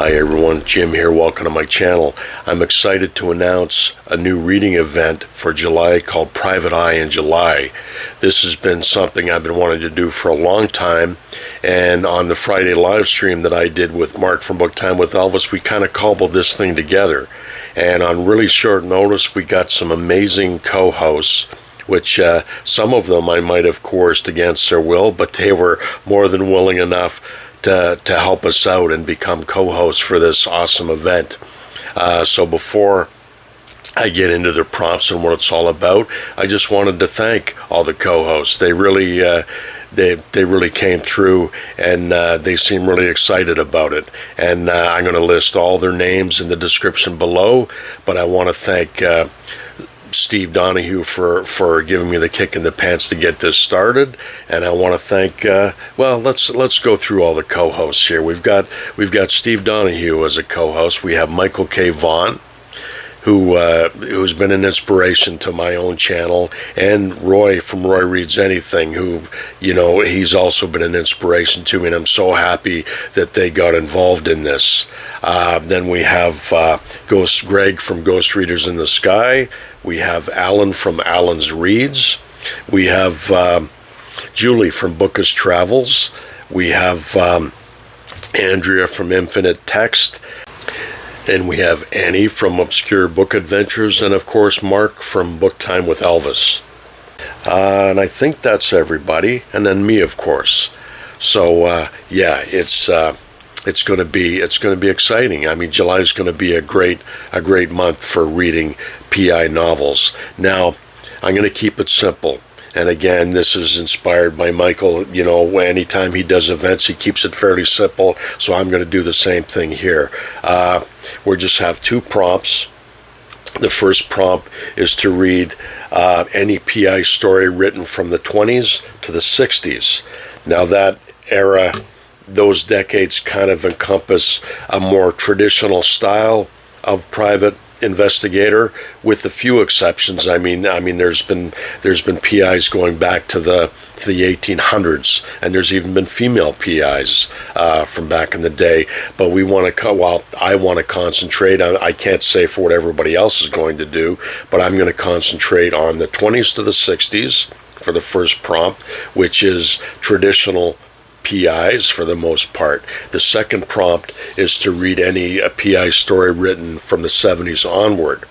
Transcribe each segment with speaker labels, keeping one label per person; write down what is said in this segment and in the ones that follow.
Speaker 1: Hi everyone, Jim here. Welcome to my channel. I'm excited to announce a new reading event for July called Private Eye in July. This has been something I've been wanting to do for a long time, and on the Friday live stream that I did with Mark from Book Time with Elvis, we kind of cobbled this thing together. And on really short notice, we got some amazing co-hosts, which some of them I might have coerced against their will, but they were more than willing enough to help us out and become co-hosts for this awesome event. So before I get into the prompts and what it's all about, I just wanted to thank all the co-hosts. They really they really came through, and they seem really excited about it. And I'm going to list all their names in the description below, but I want to thank Steve Donoghue for giving me the kick in the pants to get this started, and I want to thank well, let's go through all the co-hosts here. We've got Steve Donoghue as a co-host. We have Michael K.Vaughan, who's been an inspiration to my own channel, and Roy from Roy Reads Anything, who, you know, he's also been an inspiration to me, and I'm so happy that they got involved in this. Then we have Greg from Ghost Readers in the Sky. We have Alan from Alan's Reads. We have Julie from Bookish Travels. We have Andrea from Infinite Text. And we have Annie from Obscure Book Adventures. And of course, Mark from Book Time with Elvis. And I think that's everybody. And then me, of course. So yeah, it's going to be exciting. I mean, July is going to be a great month for reading PI novels. Now, I'm going to keep it simple. And again, this is inspired by Michael. You know, anytime he does events, he keeps it fairly simple. So I'm going to do the same thing here. We'll just have two prompts. The first prompt is to read any PI story written from the 20s to the 60s. Now, that era, those decades kind of encompass a more traditional style of private investigator, with a few exceptions. I mean, there's been PIs going back to the 1800s, and there's even been female PIs from back in the day. But I want to concentrate on. I can't say for what everybody else is going to do, but I'm going to concentrate on the 20s to the 60s for the first prompt, which is traditional PIs for the most part. The second prompt is to read any PI story written from the 70s onward.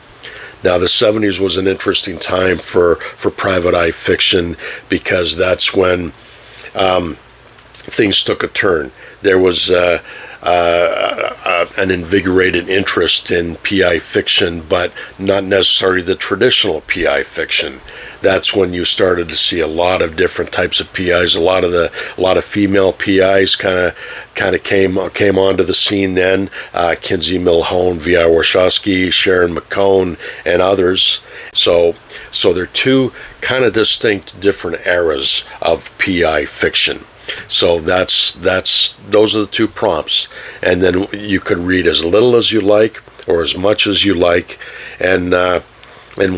Speaker 1: Now, the 70s was an interesting time for private eye fiction, because that's when things took a turn. There was an invigorated interest in PI fiction, but not necessarily the traditional PI fiction. That's when you started to see a lot of different types of PIs. A lot of female PIs kind of came onto the scene then. Kinsey Milhone, V.I. Warshawski, Sharon McCone, and others. So they're two kind of distinct different eras of PI fiction. So those are the two prompts, and then you could read as little as you like or as much as you like, and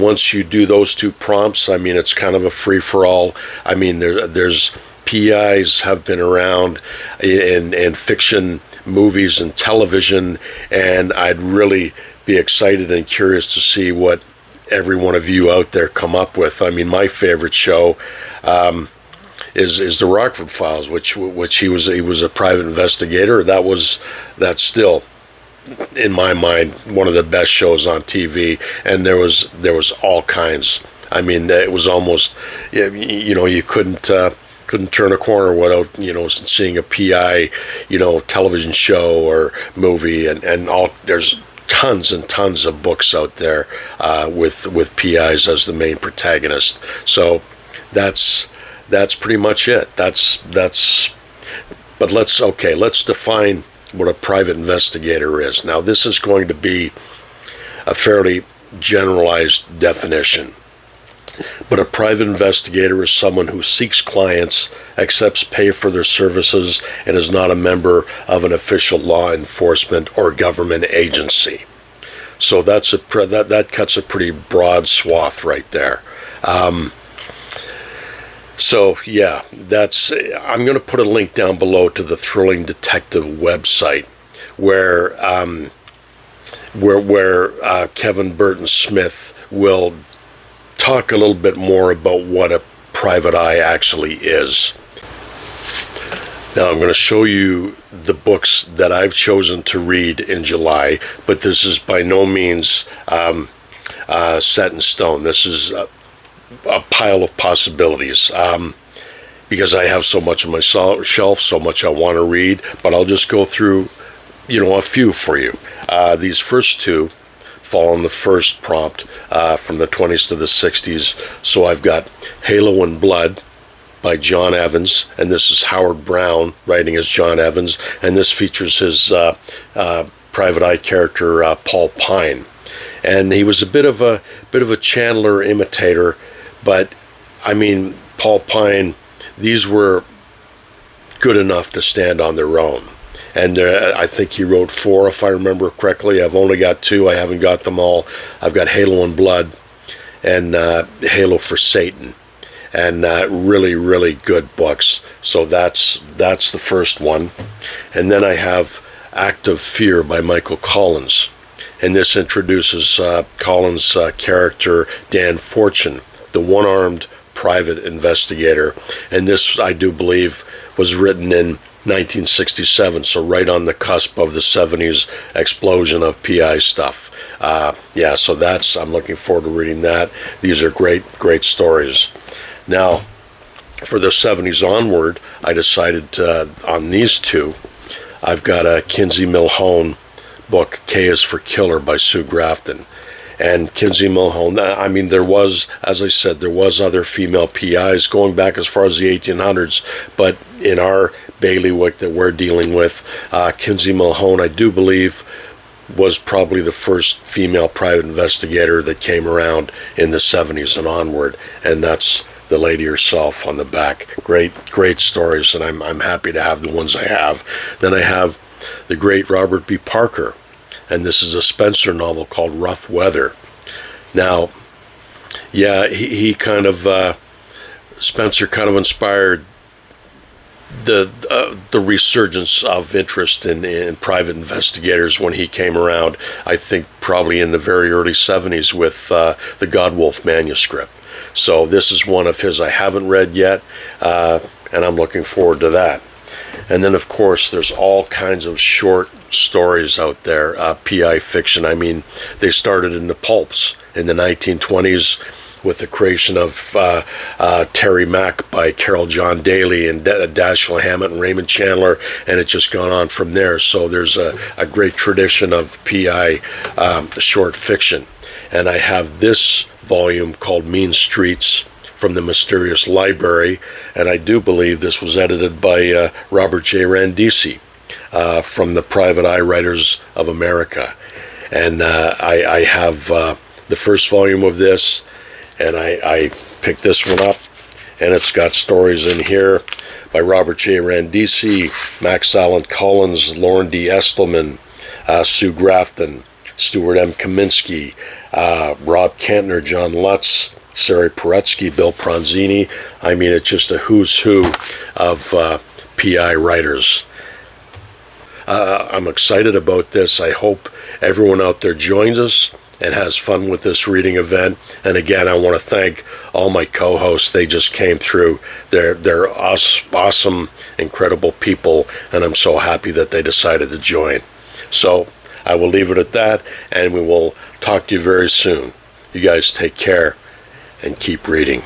Speaker 1: once you do those two prompts, I mean, it's kind of a free-for-all. I mean, there's PIs have been around in fiction, movies, and television, and I'd really be excited and curious to see what every one of you out there come up with. I mean, my favorite show is the Rockford Files, which he was a private investigator. That's still, in my mind, one of the best shows on TV, and there was all kinds. I mean, it was almost, you know, you couldn't turn a corner without, you know, seeing a PI, you know, television show or movie, and all. There's tons and tons of books out there with PIs as the main protagonist. So that's pretty much it. But let's define what a private investigator is. Now, this is going to be a fairly generalized definition, but a private investigator is someone who seeks clients, accepts pay for their services, and is not a member of an official law enforcement or government agency. So that cuts a pretty broad swath right there. So yeah, I'm going to put a link down below to the Thrilling Detective website, where Kevin Burton Smith will talk a little bit more about what a private eye actually is. Now I'm going to show you the books that I've chosen to read in July, but this is by no means set in stone. This is a pile of possibilities, because I have so much on my shelf, so much I want to read, but I'll just go through, a few for you. These first two fall on the first prompt, from the 20s to the 60s. So I've got Halo and Blood by John Evans, and this is Howard Brown writing as John Evans, and this features his private eye character Paul Pine, and he was a bit of a Chandler imitator, but I mean, Paul Pine, these were good enough to stand on their own. And I think he wrote 4, if I remember correctly. I've only got 2. I haven't got them all. I've got Halo and Blood and Halo for Satan. And really, really good books. So that's the first one. And then I have Act of Fear by Michael Collins. And this introduces Collins' character, Dan Fortune, the one-armed private investigator. And this, I do believe, was written in 1967, so right on the cusp of the 70s explosion of PI stuff. So I'm looking forward to reading that. These are great stories. Now, for the 70s onward, I decided on these two. I've got a Kinsey Milhone book, K is for Killer by Sue Grafton. And Kinsey Milhone, I mean, there was, as I said, there was other female PIs going back as far as the 1800s, but in our bailiwick that we're dealing with, Kinsey Milhone, I do believe, was probably the first female private investigator that came around in the 70s and onward, and that's the lady herself on the back. Great stories, and I'm happy to have the ones I have. Then I have the great Robert B. Parker, and this is a Spencer novel called Rough Weather. Now, he kind of, Spencer kind of inspired the resurgence of interest in private investigators when he came around, I think probably in the very early 70s with the Godwolf manuscript. So this is one of his I haven't read yet, and I'm looking forward to that. And then, of course, there's all kinds of short stories out there, PI fiction. I mean, they started in the pulps in the 1920s with the creation of Terry Mack by Carol John Daly and Dashiell Hammett and Raymond Chandler, and it's just gone on from there. So there's a great tradition of PI short fiction. And I have this volume called Mean Streets from the Mysterious Library, and I do believe this was edited by Robert J. Randisi from the Private Eye Writers of America. And I have the first volume of this, and I picked this one up, and it's got stories in here by Robert J. Randisi, Max Allen Collins, Lauren D. Estelman, Sue Grafton, Stuart M. Kaminsky, Rob Kantner, John Lutz, Sari Paretsky, Bill Pronzini. I mean, it's just a who's who of PI writers. I'm excited about this. I hope everyone out there joins us and has fun with this reading event. And again, I want to thank all my co-hosts. They just came through. They're awesome, incredible people, and I'm so happy that they decided to join. So I will leave it at that, and we will talk to you very soon. You guys take care and keep reading.